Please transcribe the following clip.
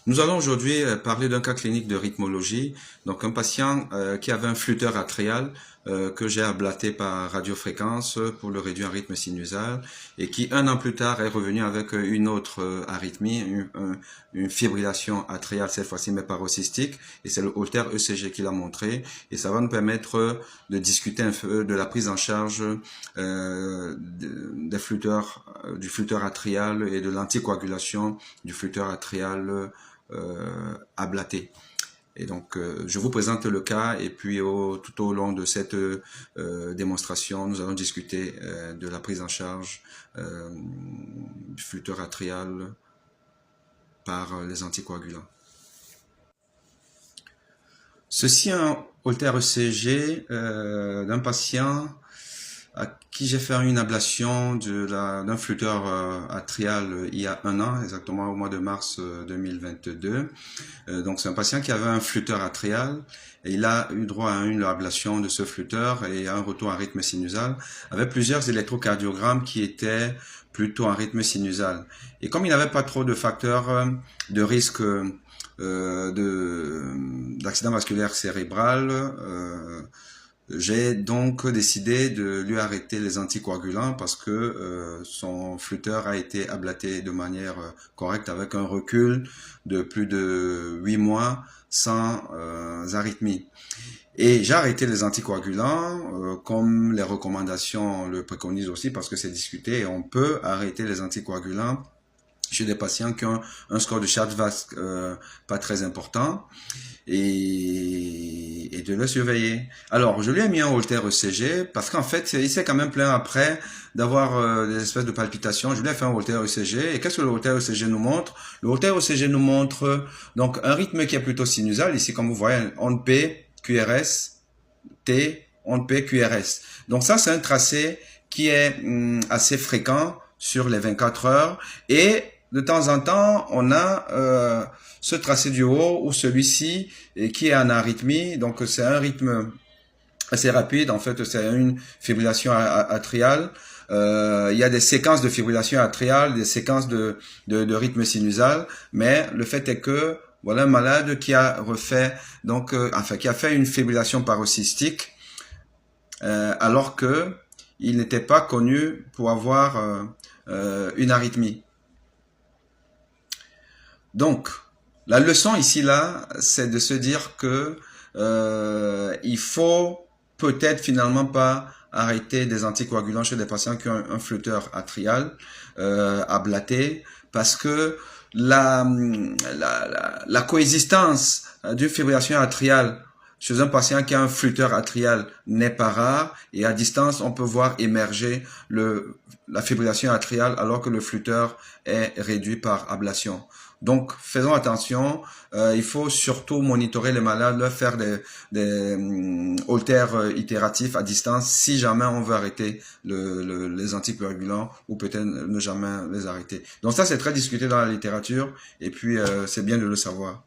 Nous allons aujourd'hui parler d'un cas clinique de rythmologie. Donc un patient qui avait un flûteur atrial que j'ai ablaté par radiofréquence pour le réduire en rythme sinusal et qui un an plus tard est revenu avec une autre arythmie, une fibrillation atriale cette fois-ci mais paroxystique, et c'est le Holter ECG qui l'a montré, et ça va nous permettre de discuter un peu de la prise en charge des flûteurs, du flûteur atrial et de l'anticoagulation du flûteur atrial ablaté. Et donc, je vous présente le cas et puis tout au long de cette démonstration, nous allons discuter de la prise en charge du flûteur atrial par les anticoagulants. Ceci est un Holter ECG d'un patient à qui j'ai fait une ablation d'un flûteur atrial il y a un an, exactement au mois de mars 2022. Donc c'est un patient qui avait un flûteur atrial et il a eu droit à une ablation de ce flûteur et à un retour en rythme sinusal avec plusieurs électrocardiogrammes qui étaient plutôt en rythme sinusal. Et comme il n'avait pas trop de facteurs de risque d'accident vasculaire cérébral, j'ai donc décidé de lui arrêter les anticoagulants parce que son flûteur a été ablaté de manière correcte avec un recul de plus de 8 mois sans arythmie. Et j'ai arrêté les anticoagulants comme les recommandations le préconisent aussi parce que c'est discuté et on peut arrêter les anticoagulants chez des patients qui ont un score de Charles-Vasque pas très important et de le surveiller. Alors, je lui ai mis un Holter ECG parce qu'en fait, il s'est quand même plaint après d'avoir des espèces de palpitations. Je lui ai fait un Holter ECG et qu'est-ce que le Holter ECG nous montre? Le Holter ECG nous montre donc un rythme qui est plutôt sinusal. Ici, comme vous voyez, onde P, QRS, T, onde P, QRS. Donc ça, c'est un tracé qui est assez fréquent sur les 24 heures et de temps en temps, on a ce tracé du haut ou celui-ci qui est en arythmie. Donc, c'est un rythme assez rapide. En fait, c'est une fibrillation atriale. Il y a des séquences de fibrillation atriale, des séquences de rythme sinusal. Mais le fait est que voilà un malade qui a refait, donc, qui a fait une fibrillation paroxystique, alors que il n'était pas connu pour avoir une arythmie. Donc, la leçon ici, là, c'est de se dire que il faut peut-être finalement pas arrêter des anticoagulants chez des patients qui ont un flûteur atrial ablaté parce que la coexistence d'une fibrillation atriale chez un patient qui a un flûteur atrial n'est pas rare et à distance, on peut voir émerger la fibrillation atriale alors que le flûteur est réduit par ablation. Donc, faisons attention. Il faut surtout monitorer les malades, leur faire des Holters itératifs à distance si jamais on veut arrêter les anticoagulants ou peut-être ne jamais les arrêter. Donc ça, c'est très discuté dans la littérature et puis c'est bien de le savoir.